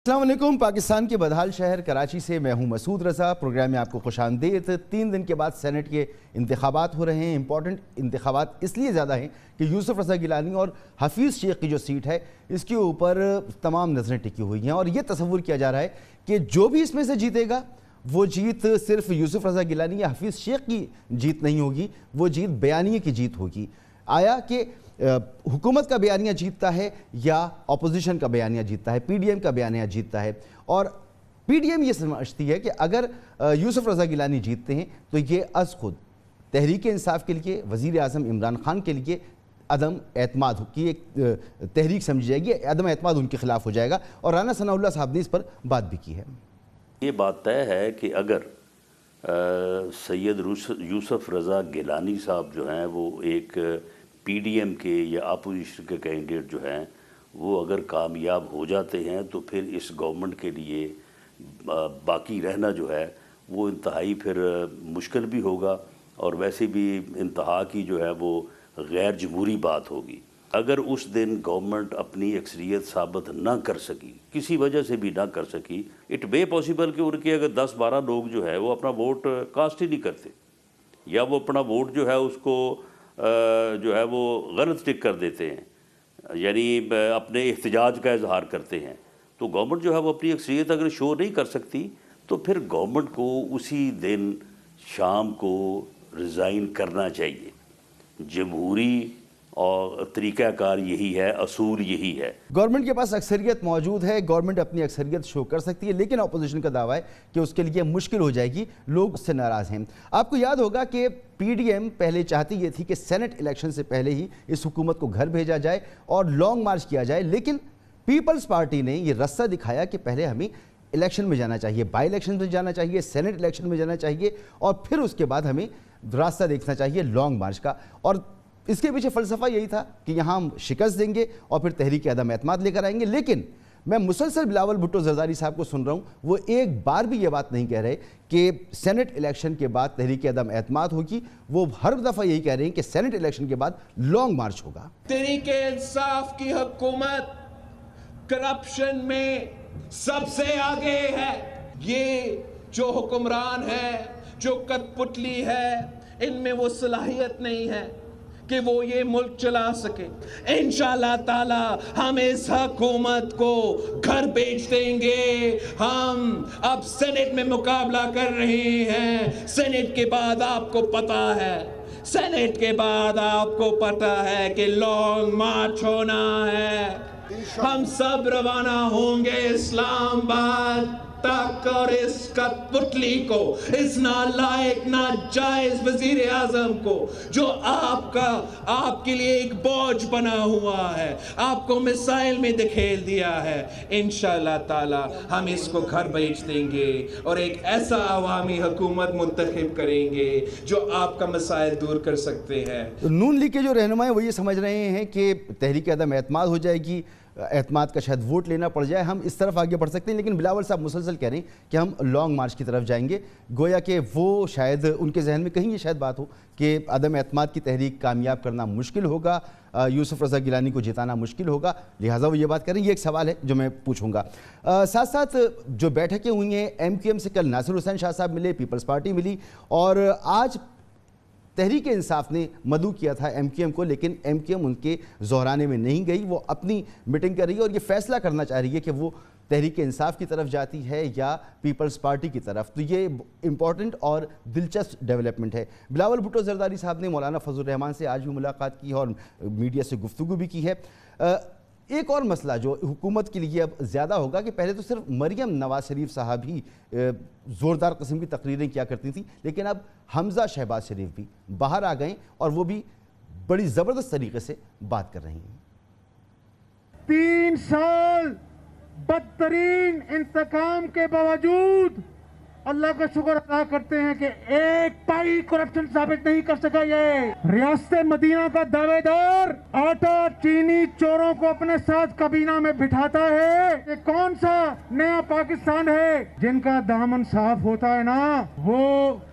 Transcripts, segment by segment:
अस्सलाम वालेकुम। पाकिस्तान के बदहाल शहर कराची से मैं हूं मसूद रज़ा। प्रोग्राम में आपको खुशामदीद। 3 दिन के बाद सेनेट के इंतखाबात हो रहे हैं। इंपॉर्टेंट इंतखाबात इसलिए ज़्यादा हैं कि यूसुफ रज़ा गिलानी और हफीज़ शेख की जो सीट है इसके ऊपर तमाम नज़रें टिकी हुई हैं और ये तसव्वुर किया जा रहा है कि जो भी इसमें से जीतेगा वो जीत सिर्फ यूसुफ रज़ा गिलानी या हफीज़ शेख की जीत नहीं होगी, वो जीत बयानिए की जीत होगी। आया कि हुकूमत का बयानिया जीतता है या अपोजिशन का बयानिया जीतता है, पीडीएम का बयानिया जीतता है। और पीडीएम ये समझती है कि अगर यूसुफ रज़ा गिलानी जीतते हैं तो ये अज़ खुद तहरीक इंसाफ के लिए, वज़ीर आज़म इमरान खान के लिए अदम एतमाद की एक तहरीक समझी जाएगी, अदम एतमाद उनके खिलाफ हो जाएगा। और राना सनाउल्लाह साहब ने इस पर बात भी की है। ये बात तय है कि अगर सैयद यूसुफ रज़ा गिलानी साहब जो हैं वो एक पीडीएम के या अपोजिशन के कैंडिडेट जो हैं वो अगर कामयाब हो जाते हैं तो फिर इस गवर्नमेंट के लिए बाकी रहना जो है वो इंतहाई फिर मुश्किल भी होगा और वैसे भी इंतहा की जो है वो गैर जमहूरी बात होगी। अगर उस दिन गवर्नमेंट अपनी अक्सरियत साबित ना कर सकी, किसी वजह से भी ना कर सकी, इट वे पॉसिबल कि उनके अगर 10-12 लोग जो है वो अपना वोट कास्ट ही नहीं करते या वो अपना वोट जो है उसको जो है वो गलत टिक कर देते हैं, यानी अपने एहतजाज का इजहार करते हैं, तो गवर्नमेंट जो है वो अपनी अक्सरियत अगर शो नहीं कर सकती तो फिर गवर्नमेंट को उसी दिन शाम को रिज़ाइन करना चाहिए। जमहूरी और तरीक़ाकार यही है, असूल यही है। गवर्नमेंट के पास अक्सरियत मौजूद है, गवर्नमेंट अपनी अक्सरियत शो कर सकती है, लेकिन अपोजिशन का दावा है कि उसके लिए मुश्किल हो जाएगी, लोग उससे नाराज़ हैं। आपको याद होगा कि पीडीएम पहले चाहती ये थी कि सेनेट इलेक्शन से पहले ही इस हुकूमत को घर भेजा जाए और लॉन्ग मार्च किया जाए, लेकिन पीपल्स पार्टी ने यह रास्ता दिखाया कि पहले हमें इलेक्शन में जाना चाहिए, बाई इलेक्शन में जाना चाहिए, सेनेट इलेक्शन में जाना चाहिए और फिर उसके बाद हमें रास्ता देखना चाहिए लॉन्ग मार्च का। और इसके पीछे फ़लसफ़ा यही था कि यहाँ हम शिकस्त देंगे और फिर तहरीक अदम एतमाद लेकर आएंगे। लेकिन मैं मुसलसल बिलावल भुट्टो जरदारी साहब को सुन रहा हूँ, वो एक बार भी ये बात नहीं कह रहे कि सेनेट इलेक्शन के बाद तहरीक अदम एतमाद होगी। वो हर दफ़ा यही कह रहे हैं कि सेनेट इलेक्शन के बाद लॉन्ग मार्च होगा। तहरीक इंसाफ की हुकूमत करप्शन में सबसे आगे है। ये जो हुक्मरान है, जो कठपुतली है, इनमें वो सलाहियत नहीं है कि वो ये मुल्क चला सके। इंशाअल्लाह ताला हम इस हुकूमत को घर भेज देंगे। हम अब सेनेट में मुकाबला कर रहे हैं। सेनेट के बाद आपको पता है, सेनेट के बाद आपको पता है कि लॉन्ग मार्च होना है। हम सब रवाना होंगे इस्लामाबाद तक और इस कठपुतली को, इस नालायक नाजायज वजीर आजम को जो आपके लिए एक बोझ बना हुआ है, आपको मिसाइल में धकेल दिया है, इंशाअल्लाह ताला हम इसको घर भेज देंगे और एक ऐसा अवामी हुकूमत मुंतखब करेंगे जो आपका मसाइल दूर कर सकते हैं। नून लीग के जो रहनुमा हैं वो ये समझ रहे हैं कि तहरीक अदम एतमाद हो जाएगी, एतमाद का शायद वोट लेना पड़ जाए, हम इस तरफ आगे बढ़ सकते हैं। लेकिन बिलावल साहब मुसलसल कह रहे हैं कि हम लॉन्ग मार्च की तरफ जाएंगे। गोया कि वो शायद उनके जहन में कहीं ये शायद बात हो कि अदम एतमाद की तहरीक कामयाब करना मुश्किल होगा, यूसुफ रज़ा गिलानी को जिताना मुश्किल होगा, लिहाजा वो ये बात करें। ये एक सवाल है जो मैं पूछूंगा। साथ साथ जो बैठकें हुई हैं, एमक्यूएम से कल नासिर हुसैन शाह साहब मिले, पीपल्स पार्टी मिली और आज तहरीक इंसाफ ने मदऊ किया था एमक्यूएम को, लेकिन एमक्यूएम उनके ज़ोहराने में नहीं गई। वो अपनी मीटिंग कर रही है और ये फैसला करना चाह रही है कि वो तहरीक इंसाफ की तरफ जाती है या पीपल्स पार्टी की तरफ। तो ये इंपॉर्टेंट और दिलचस्प डेवलपमेंट है। बिलावल भुट्टो जरदारी साहब ने मौलाना फजल रहमान से आज भी मुलाकात की है और मीडिया से गुफ्तगू भी की है। एक और मसला जो हुकूमत के लिए अब ज़्यादा होगा कि पहले तो सिर्फ मरियम नवाज शरीफ साहब ही ज़ोरदार किस्म की तकरीरें किया करती थी, लेकिन अब हमज़ा शहबाज शरीफ भी बाहर आ गए और वो भी बड़ी ज़बरदस्त तरीके से बात कर रही हैं। 3 साल बदतरीन इंतकाम के बावजूद अल्लाह का शुक्र अदा करते हैं कि एक पाई करप्शन साबित नहीं कर सका। ये रियासत मदीना का दावेदार आटा चीनी चोरों को अपने साथ काबीना में बिठाता है। ये कौन सा नया पाकिस्तान है? जिनका दामन साफ होता है ना, वो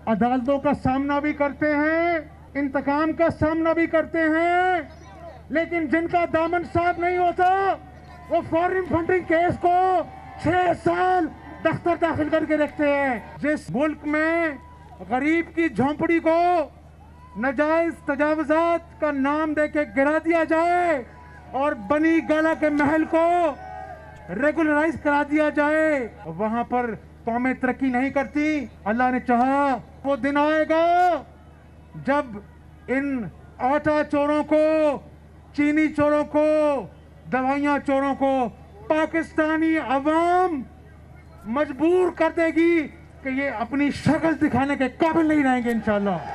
अदालतों का सामना भी करते हैं, इंतकाम का सामना भी करते हैं, लेकिन जिनका दामन साफ नहीं होता वो फॉरेन फंडिंग केस को 6 साल दफ्तर दाखिल करके रखते हैं। जिस मुल्क में गरीब की झोंपड़ी को नाजायज तजावजात का नाम देके गिरा दिया जाए और बनी गाला के महल को रेगुलराइज करा दिया जाए, वहां पर कौमें तरक्की नहीं करती। अल्लाह ने चाहा वो दिन आएगा जब इन आटा चोरों को, चीनी चोरों को, दवाइयां चोरों को पाकिस्तानी अवाम मजबूर कर देगी कि ये अपनी शक्ल दिखाने के काबिल नहीं रहेंगे इंशाल्लाह।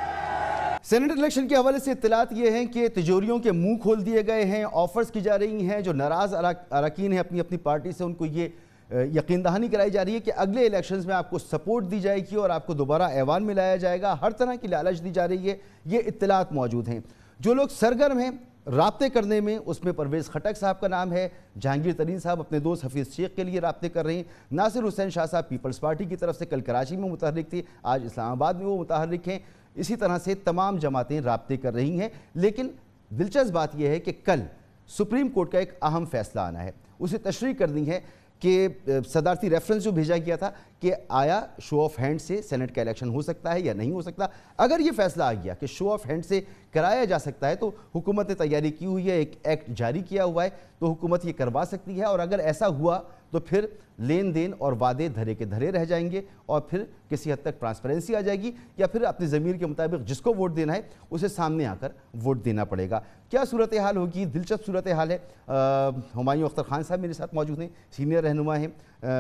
सेनेट इलेक्शन के हवाले से इत्तलात ये हैं कि तिजोरियों के मुंह खोल दिए गए हैं, ऑफर्स की जा रही हैं। जो नाराज़ अरकान हैं अपनी अपनी पार्टी से, उनको ये यकीन दहानी कराई जा रही है कि अगले इलेक्शंस में आपको सपोर्ट दी जाएगी और आपको दोबारा ऐवान में लाया जाएगा। हर तरह की लालच दी जा रही है, ये इत्तलात मौजूद हैं। जो लोग सरगर्म हैं राब्ते करने में, उसमें परवेज़ खटक साहब का नाम है, जहांगीर तरीन साहब अपने दोस्त हफीज़ शेख के लिए राब्ते कर रहे हैं, नासिर हुसैन शाह साहब पीपल्स पार्टी की तरफ से कल कराची में मुतहर्रिक थे, आज इस्लामाबाद में वो मुतहर्रिक हैं। इसी तरह से तमाम जमातें राब्ते कर रही हैं। लेकिन दिलचस्प बात यह है कि कल सुप्रीम कोर्ट का एक अहम फैसला आना है, उसे तशरीह करनी है कि सदारती रेफरेंस जो भेजा गया था कि आया शो ऑफ हैंड से सेनेट का इलेक्शन हो सकता है या नहीं हो सकता। अगर ये फैसला आ गया कि शो ऑफ हैंड से कराया जा सकता है, तो हुकूमत ने तैयारी की हुई है, एक एक्ट जारी किया हुआ है, तो हुकूमत ये करवा सकती है। और अगर ऐसा हुआ तो फिर लेन देन और वादे धरे के धरे रह जाएंगे और फिर किसी हद तक ट्रांसपेरेंसी आ जाएगी, या फिर अपनी ज़मीर के मुताबिक जिसको वोट देना है उसे सामने आकर वोट देना पड़ेगा। क्या सूरत हाल होगी? दिलचस्प सूरत हाल है। हुमायूं अख्तर खान साहब मेरे साथ मौजूद हैं, सीनियर रहनुमा हैं।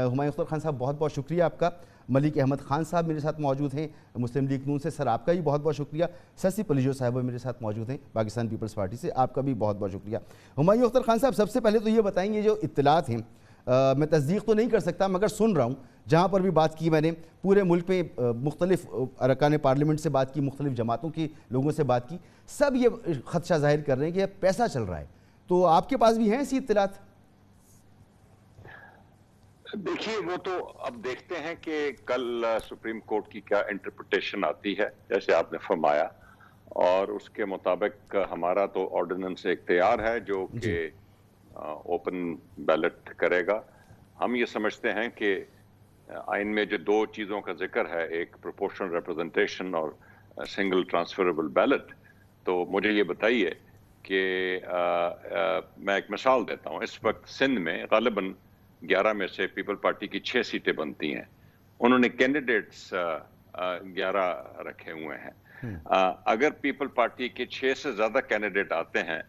हुमायूं अख्तर खान साहब बहुत बहुत शुक्रिया आपका। मलिक अहमद खान साहब मेरे साथ मौजूद हैं मुस्लिम लीग नून से, सर आपका भी बहुत बहुत शुक्रिया। ससी पलिजो साहब मेरे साथ मौजूद हैं पाकिस्तान पीपल्स पार्टी से, आपका भी बहुत बहुत शुक्रिया। हुमायूं अख्तर खान साहब, सबसे पहले तो ये बताएंगे, जो इत्तलात हैं, मैं तस्दीक तो नहीं कर सकता मगर सुन रहा हूँ, जहाँ पर भी बात की मैंने, पूरे मुल्क में मुख्तलिफ अरकान पार्लियामेंट से बात की, मुख्तलिफ जमातों के लोगों से बात की, सब ये खदशा जाहिर कर रहे हैं कि पैसा चल रहा है। तो आपके पास भी हैं ऐसी इत्तलात? देखिए, वो तो अब देखते हैं कि कल सुप्रीम कोर्ट की क्या इंटरप्रिटेशन आती है, जैसे आपने फरमाया, और उसके मुताबिक हमारा तो ऑर्डिनेंस एक तैयार है जो कि ओपन बैलेट करेगा। हम ये समझते हैं कि आइन में जो 2 चीज़ों का जिक्र है, एक प्रोपोर्शनल रिप्रेजेंटेशन और सिंगल ट्रांसफरेबल बैलेट, तो मुझे ये बताइए कि मैं एक मिसाल देता हूँ। इस वक्त सिंध में गालिबन 11 में से पीपल पार्टी की 6 सीटें बनती हैं। उन्होंने कैंडिडेट्स 11 रखे हुए हैं। अगर पीपल पार्टी के 6 से ज्यादा कैंडिडेट आते हैं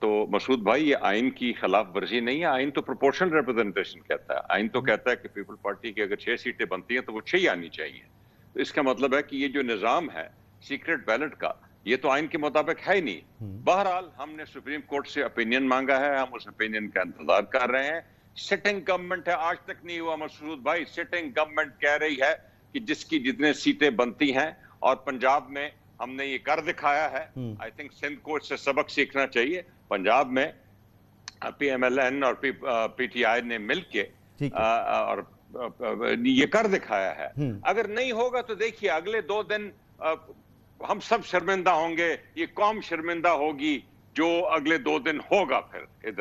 तो मसूद भाई, ये आइन की खिलाफ वर्जी नहीं है। आइन तो प्रोपोर्शनल रिप्रेजेंटेशन कहता है। आइन तो कहता है कि पीपल पार्टी की अगर 6 सीटें बनती हैं तो वो 6 ही आनी चाहिए। तो इसका मतलब है कि ये जो निजाम है सीक्रेट बैलेट का, ये तो आइन के मुताबिक है ही नहीं। बहरहाल हमने सुप्रीम कोर्ट से ओपिनियन मांगा है, हम उस ओपिनियन का इंतजार कर रहे हैं। सिटिंग गवर्नमेंट है, आज तक नहीं हुआ मसूद भाई। सिटिंग गवर्नमेंट कह रही है कि जिसकी जितने सीटें बनती हैं, और पंजाब में हमने ये कर दिखाया है। आई थिंक सिंध को इससे सबक सीखना चाहिए। पंजाब में PMLN और PTI ने मिलके और ये कर दिखाया है। अगर नहीं होगा तो देखिए अगले 2 दिन हम सब शर्मिंदा होंगे, ये कौम शर्मिंदा होगी जो अगले 2 दिन होगा फिर इधर।